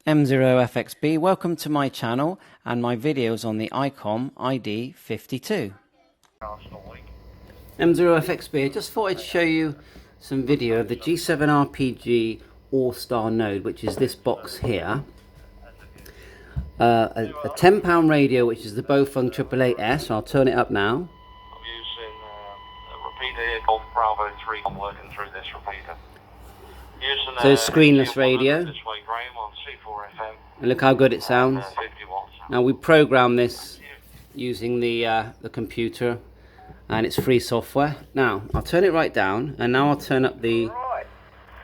M0FXB, welcome to my channel and my videos on the ICOM ID-52. M0FXB, I just thought I'd show you some video of the G7rpg Allstar node, which is this box here. A £10 radio, which is the Baofeng 888S. I'll turn it up now. I'm using a repeater here called Bravo 3. I'm working through this repeater. Using So it's screenless radio. On C4FM. And look how good it sounds. 50 watts. Now we program this using the computer, and it's free software. Now I'll turn it right down, and now I'll turn up the. Right.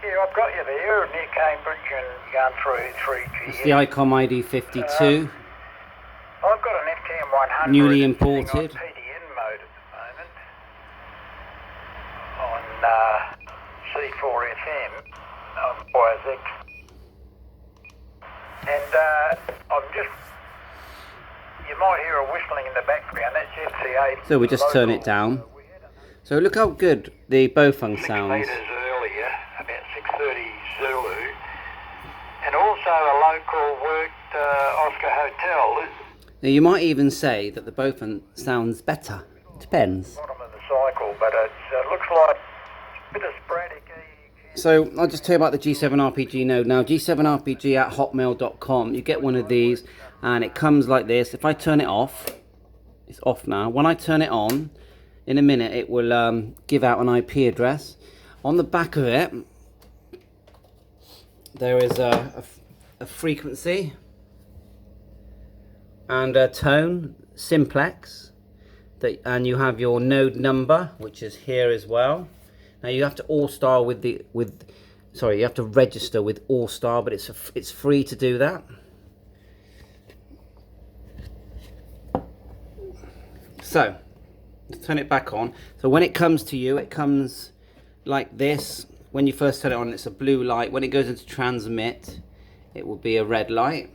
Yeah, I've got you there near Cambridge and going through 3G. It's the ICOM ID-52. I've got an FTM 100. Newly imported. On PDN mode at the moment on C4FM on YSX. And I'm just, you might hear a whistling in the background, that's FCA. So we just turn it down. So look how good the Baofeng sounds. 6 meters earlier, about 6:30 Zulu, and also a local worked Oscar Hotel. Now you might even say that the Baofeng sounds better. Depends. Bottom of the cycle, but it looks like a bit of sporadic. So I'll just tell you about the G7rpg node. Now g7rpg at hotmail.com, you get one of these and it comes like this. If I turn it off, it's off now. When I turn it on, in a minute it will give out an IP address. On the back of it there is a frequency and a tone, simplex, and you have your node number, which is here as well. Now you have to Allstar you have to register with Allstar, but it's free to do that. So let's turn it back on. So when it comes to you, it comes like this. When you first turn it on, it's a blue light. When it goes into transmit, it will be a red light.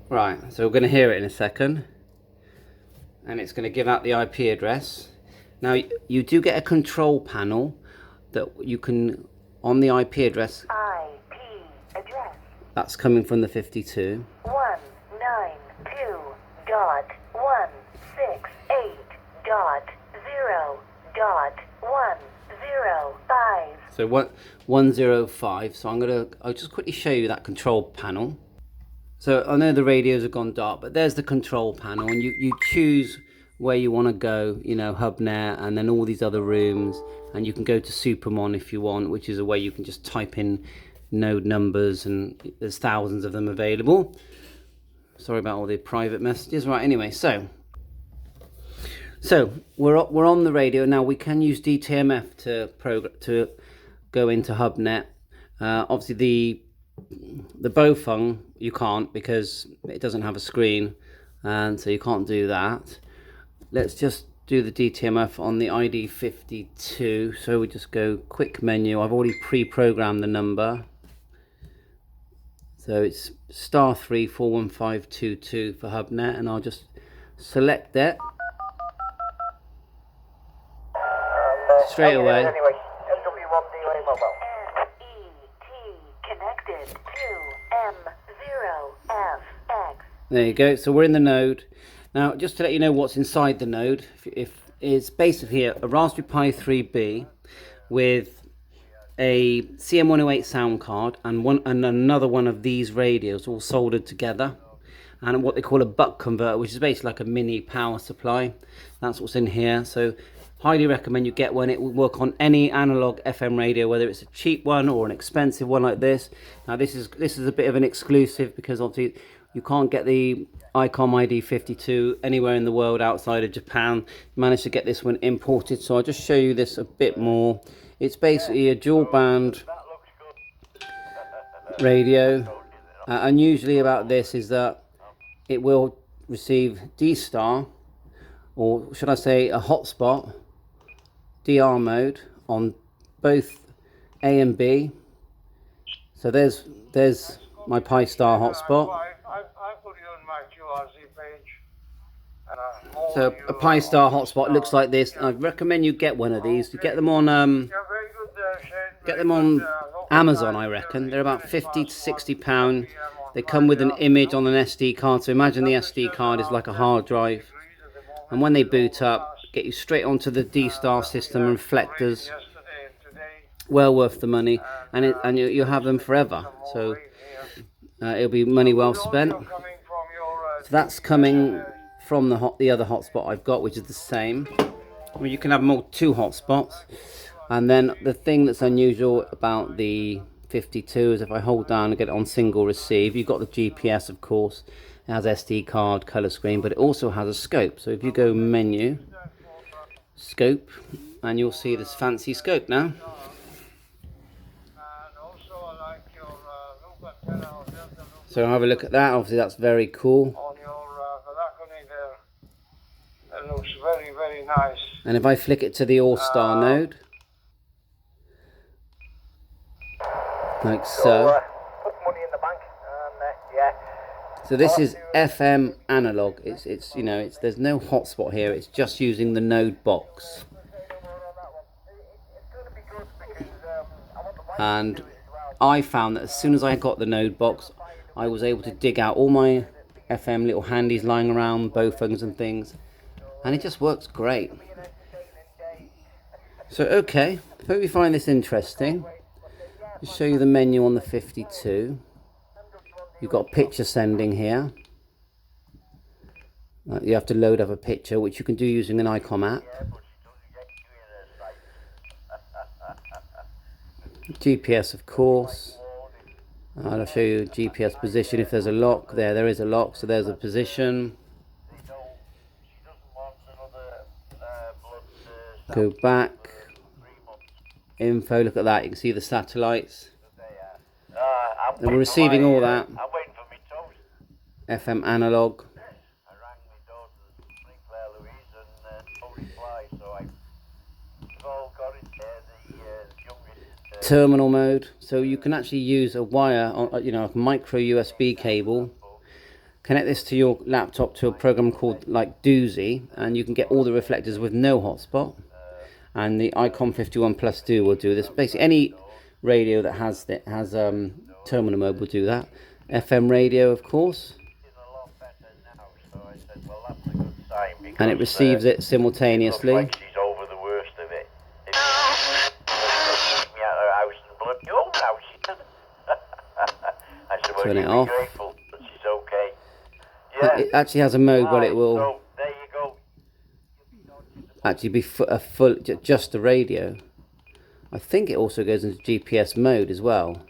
Right, so we're going to hear it in a second. And it's going to give out the IP address. Now you do get a control panel that you can, on the IP address. IP address. That's coming from the 52. 192.168.0.105. So 105. So I'll just quickly show you that control panel. So I know the radios have gone dark, but there's the control panel, and you choose where you want to go, you know, HubNet, and then all these other rooms, and you can go to Supermon if you want, which is a way you can just type in node numbers, and there's thousands of them available. Sorry about all the private messages. Right, anyway, so we're on the radio now. We can use DTMF to go into HubNet. Obviously the Baofeng you can't, because it doesn't have a screen, and so you can't do that. Let's just do the DTMF on the ID-52. So we just go quick menu. I've already pre-programmed the number, so it's *3 41522 for HubNet, and I'll just select it straight away. There you go. So we're in the node. Now, just to let you know what's inside the node, is basically a Raspberry Pi 3B with a CM108 sound card and another one of these radios, all soldered together, and what they call a buck converter, which is basically like a mini power supply. That's what's in here. So highly recommend you get one. It will work on any analog FM radio, whether it's a cheap one or an expensive one like this. Now this is a bit of an exclusive, because obviously you can't get the ICOM ID-52 anywhere in the world outside of Japan. Managed to get this one imported, so I'll just show you this a bit more. It's basically a dual band radio, and usually about this is that it will receive D-Star, or should I say a hotspot, DR mode, on both A and B. So there's my Pi Star hotspot. I put you on my QRZ page. So a Pi Star hotspot looks like this. I recommend you get one of these. You get them on Yeah, very good, Shane. Get them on Amazon, I reckon. They're about £50 to £60. They come with an image on an SD card. So imagine the SD card is like a hard drive. And when they boot up, get you straight onto the D-Star system and reflectors. Well worth the money. And you'll have them forever. So it'll be money well spent. So that's coming from the other hotspot I've got, which is the same. I mean, you can have more 2 hotspots. And then the thing that's unusual about the 52 is if I hold down and get it on single receive, you've got the GPS, of course. It has SD card, color screen, but it also has a scope. So if you go menu, scope, and you'll see this fancy scope now. So have a look at that. Obviously that's very cool. It looks very, very nice. And if I flick it to the Allstar node, like so. Put money in the bank, and yeah. So this is FM analog. It's you know, there's no hotspot here. It's just using the node box. And I found that as soon as I got the node box, I was able to dig out all my FM little handies lying around, Baofengs and things, and it just works great. So okay, hope you find this interesting. I'll show you the menu on the 52. You've got picture sending here. You have to load up a picture, which you can do using an ICOM app. GPS, of course. I'll show you GPS position if there's a lock. There is a lock, so there's a position. Go back. Info, look at that, you can see the satellites. And we're receiving all that. FM analog. Terminal mode, so you can actually use a wire, you know, like a micro USB cable. Connect this to your laptop to a program called like Doozy, and you can get all the reflectors with no hotspot. And the ICOM 51 Plus 2 will do this. Basically, any radio that has terminal mode will do that. FM radio, of course. And it receives it simultaneously. Turn it off. It actually has a mode where it will actually be just a radio. I think it also goes into GPS mode as well.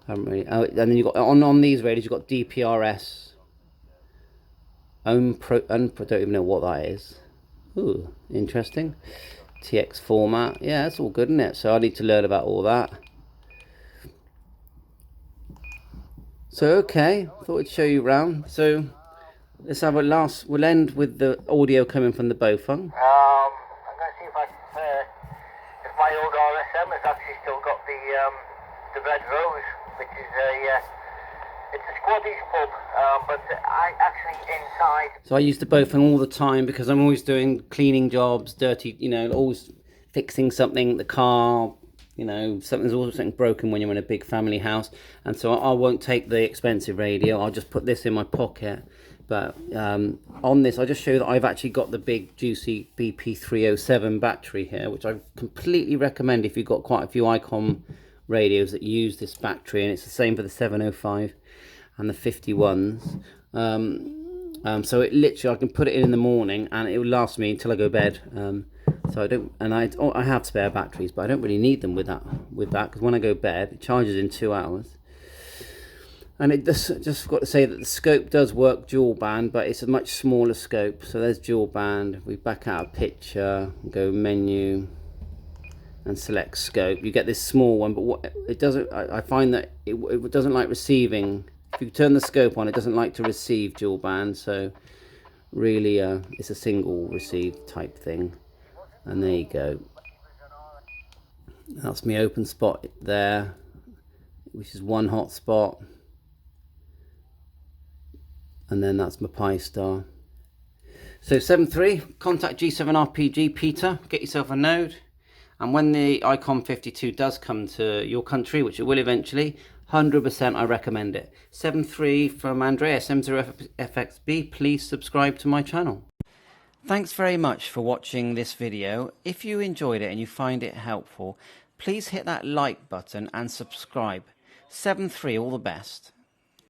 And then you've got on these radios you've got DPRS. Don't even know what that is. Ooh, interesting. TX format. Yeah, that's all good, isn't it? So I need to learn about all that. So okay, thought I'd show you around. So let's have a last. We'll end with the audio coming from the Baofeng. I'm going to see if my old RSM has actually still got the red rose, which is it's a squaddies pub, but I actually inside. So I use the Baofeng all the time because I'm always doing cleaning jobs, dirty, you know, always fixing something, the car. You know, there's always something broken when you're in a big family house, and so I won't take the expensive radio. I'll just put this in my pocket. But on this, I just show that I've actually got the big juicy BP307 battery here, which I completely recommend if you've got quite a few ICOM radios that use this battery, and it's the same for the 705 and the 51s. So it literally, I can put it in the morning, and it will last me until I go to bed. So I don't, and I have spare batteries, but I don't really need them with that, because when I go to bed, it charges in 2 hours. And it just got to say that the scope does work dual band, but it's a much smaller scope. So there's dual band. We back out a picture, go menu, and select scope. You get this small one, but what it doesn't, I find that it doesn't like receiving. If you turn the scope on, it doesn't like to receive dual band. So really, it's a single receive type thing. And there you go. That's my open spot there, which is one hotspot. And then that's my Pi Star. So 7.3, contact G7rpg Peter, get yourself a node. And when the ICOM 52 does come to your country, which it will eventually, 100% I recommend it. 7.3 from Andreas, M0FXB, please subscribe to my channel. Thanks very much for watching this video. If you enjoyed it and you find it helpful, please hit that like button and subscribe. 7.3, all the best.